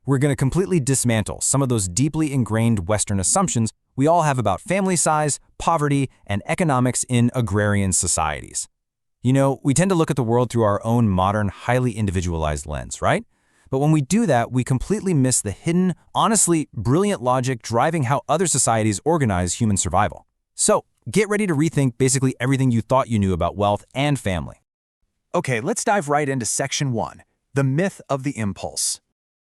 we're going to completely dismantle some of those deeply ingrained Western assumptions we all have about family size, poverty, and economics in agrarian societies. You know, we tend to look at the world through our own modern, highly individualized lens, right? But when we do that, we completely miss the hidden, honestly brilliant logic driving how other societies organize human survival. So, get ready to rethink basically everything you thought you knew about wealth and family. Okay, let's dive right into Section 1, the myth of the impulse.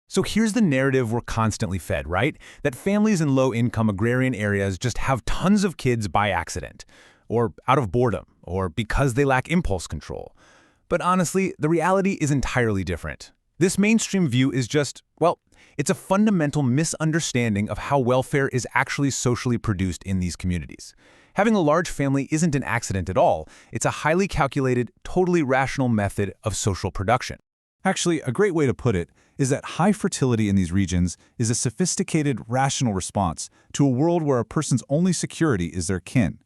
So here's the narrative we're constantly fed, right? That families in low-income agrarian areas just have tons of kids by accident, or out of boredom, or because they lack impulse control. But honestly, the reality is entirely different. This mainstream view is just, well, it's a fundamental misunderstanding of how welfare is actually socially produced in these communities. Having a large family isn't an accident at all. It's a highly calculated, totally rational method of social production. Actually, a great way to put it is that high fertility in these regions is a sophisticated, rational response to a world where a person's only security is their kin.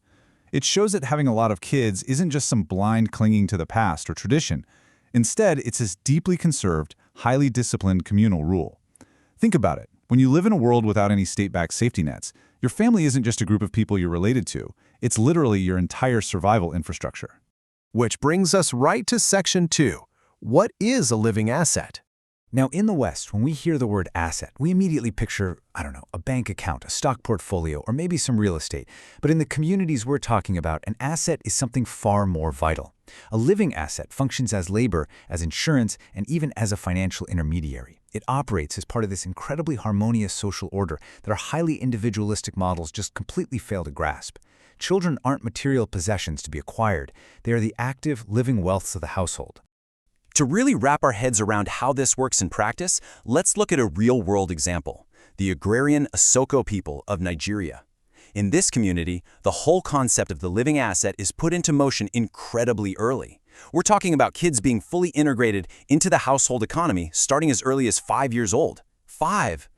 It shows that having a lot of kids isn't just some blind clinging to the past or tradition. Instead, it's this deeply conserved, highly disciplined communal rule. Think about it. When you live in a world without any state-backed safety nets, your family isn't just a group of people you're related to. It's literally your entire survival infrastructure. Which brings us right to Section 2. What is a living asset? Now, in the West, when we hear the word asset, we immediately picture, a bank account, a stock portfolio, or maybe some real estate. But in the communities we're talking about, an asset is something far more vital. A living asset functions as labor, as insurance, and even as a financial intermediary. It operates as part of this incredibly harmonious social order that our highly individualistic models just completely fail to grasp. Children aren't material possessions to be acquired. They are the active, living wealths of the household. To really wrap our heads around how this works in practice, let's look at a real-world example, the Agrarian Isoko people of Nigeria. In this community, the whole concept of the living asset is put into motion incredibly early. We're talking about kids being fully integrated into the household economy starting as early as 5 years old. 5!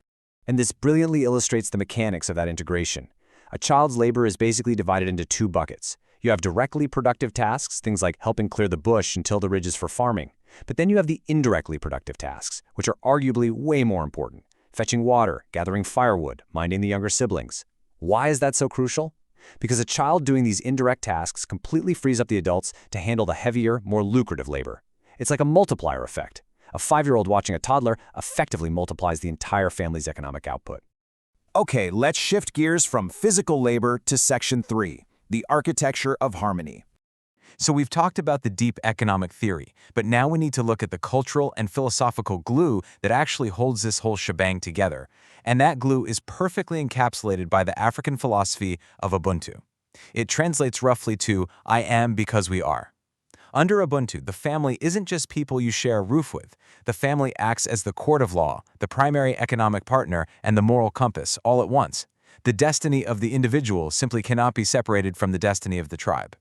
And this brilliantly illustrates the mechanics of that integration. A child's labor is basically divided into two buckets. You have directly productive tasks, things like helping clear the bush and till the ridges for farming. But then you have the indirectly productive tasks, which are arguably way more important. Fetching water, gathering firewood, minding the younger siblings. Why is that so crucial? Because a child doing these indirect tasks completely frees up the adults to handle the heavier, more lucrative labor. It's like a multiplier effect. A 5-year-old watching a toddler effectively multiplies the entire family's economic output. Okay, let's shift gears from physical labor to Section 3, the architecture of harmony. So we've talked about the deep economic theory, but now we need to look at the cultural and philosophical glue that actually holds this whole shebang together. And that glue is perfectly encapsulated by the African philosophy of Ubuntu. It translates roughly to, I am because we are. Under Ubuntu, the family isn't just people you share a roof with. The family acts as the court of law, the primary economic partner, and the moral compass all at once. The destiny of the individual simply cannot be separated from the destiny of the tribe.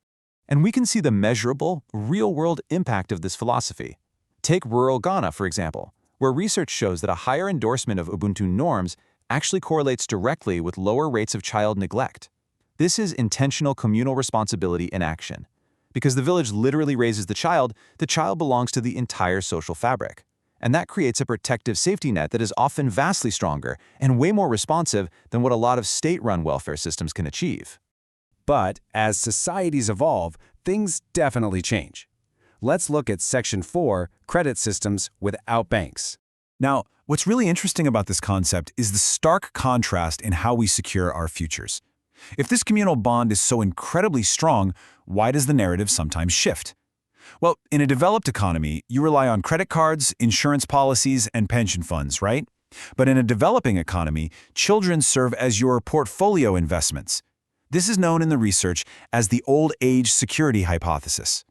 And we can see the measurable, real-world impact of this philosophy. Take rural Ghana, for example, where research shows that a higher endorsement of Ubuntu norms actually correlates directly with lower rates of child neglect. This is intentional communal responsibility in action. Because the village literally raises the child belongs to the entire social fabric. And that creates a protective safety net that is often vastly stronger and way more responsive than what a lot of state-run welfare systems can achieve. But as societies evolve, things definitely change. Let's look at Section 4, credit systems without banks. Now, what's really interesting about this concept is the stark contrast in how we secure our futures. If this communal bond is so incredibly strong, why does the narrative sometimes shift? Well, in a developed economy, you rely on credit cards, insurance policies, and pension funds, right? But in a developing economy, children serve as your portfolio investments. This is known in the research as the old age security hypothesis.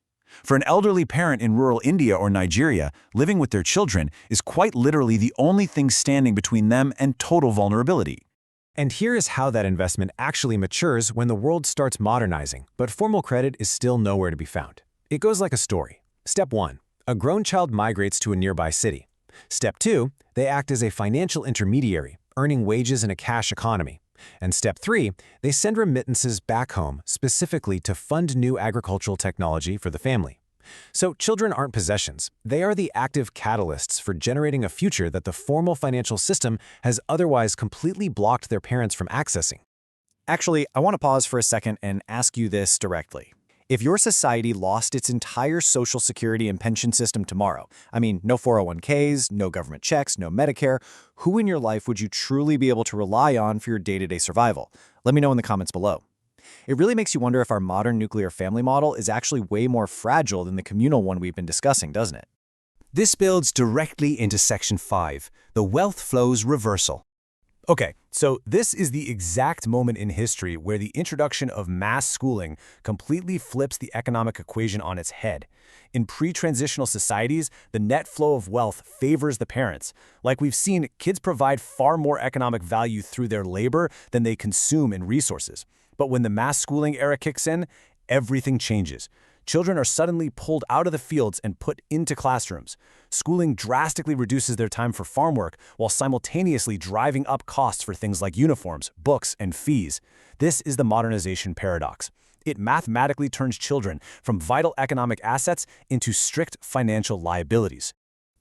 For an elderly parent in rural India or Nigeria, living with their children is quite literally the only thing standing between them and total vulnerability. And here is how that investment actually matures when the world starts modernizing, but formal credit is still nowhere to be found. It goes like a story. Step 1. A grown child migrates to a nearby city. Step 2. They act as a financial intermediary, earning wages in a cash economy. And Step 3. They send remittances back home specifically to fund new agricultural technology for the family. So children aren't possessions. They are the active catalysts for generating a future that the formal financial system has otherwise completely blocked their parents from accessing. Actually, I want to pause for a second and ask you this directly. If your society lost its entire social security and pension system tomorrow, I mean, no 401ks, no government checks, no Medicare, who in your life would you truly be able to rely on for your day-to-day survival? Let me know in the comments below. It really makes you wonder if our modern nuclear family model is actually way more fragile than the communal one we've been discussing, doesn't it? This builds directly into Section 5, the wealth flows reversal. Okay, so this is the exact moment in history where the introduction of mass schooling completely flips the economic equation on its head. In pre-transitional societies, the net flow of wealth favors the parents. Like we've seen, kids provide far more economic value through their labor than they consume in resources. But when the mass schooling era kicks in, everything changes. Children are suddenly pulled out of the fields and put into classrooms. Schooling drastically reduces their time for farm work while simultaneously driving up costs for things like uniforms, books, and fees. This is the modernization paradox. It mathematically turns children from vital economic assets into strict financial liabilities.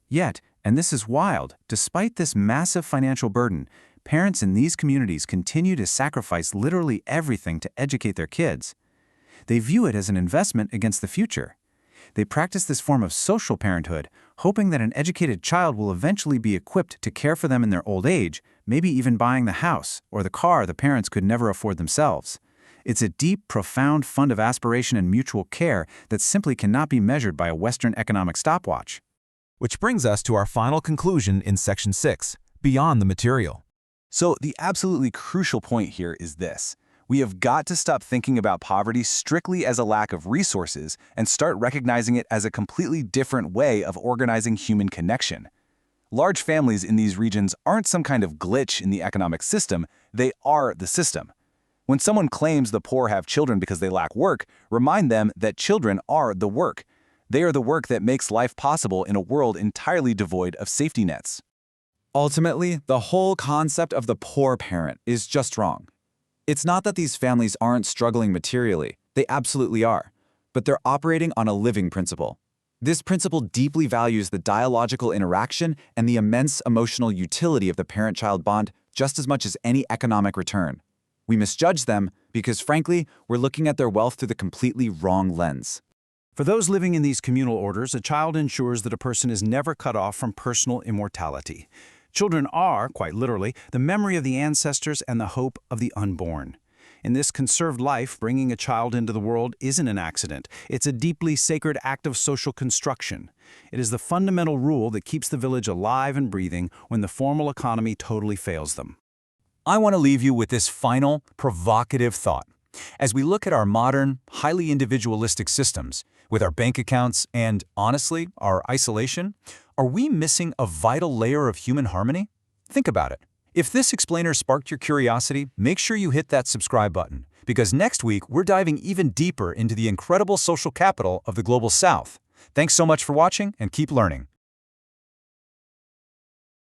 Yet, and this is wild, despite this massive financial burden, parents in these communities continue to sacrifice literally everything to educate their kids. They view it as an investment against the future. They practice this form of social parenthood, hoping that an educated child will eventually be equipped to care for them in their old age, maybe even buying the house or the car the parents could never afford themselves. It's a deep, profound fund of aspiration and mutual care that simply cannot be measured by a Western economic stopwatch. Which brings us to our final conclusion in Section 6, beyond the material. So the absolutely crucial point here is this. We have got to stop thinking about poverty strictly as a lack of resources and start recognizing it as a completely different way of organizing human connection. Large families in these regions aren't some kind of glitch in the economic system, they are the system. When someone claims the poor have children because they lack work, remind them that children are the work. They are the work that makes life possible in a world entirely devoid of safety nets. Ultimately, the whole concept of the poor parent is just wrong. It's not that these families aren't struggling materially, they absolutely are, but they're operating on a living principle. This principle deeply values the dialogical interaction and the immense emotional utility of the parent-child bond just as much as any economic return. We misjudge them because, frankly, we're looking at their wealth through the completely wrong lens. For those living in these communal orders, a child ensures that a person is never cut off from personal immortality. Children are, quite literally, the memory of the ancestors and the hope of the unborn. In this conserved life, bringing a child into the world isn't an accident. It's a deeply sacred act of social construction. It is the fundamental rule that keeps the village alive and breathing when the formal economy totally fails them. I want to leave you with this final, provocative thought. As we look at our modern, highly individualistic systems, with our bank accounts and, honestly, our isolation, are we missing a vital layer of human harmony? Think about it. If this explainer sparked your curiosity, make sure you hit that subscribe button, because next week we're diving even deeper into the incredible social capital of the Global South. Thanks so much for watching, and keep learning.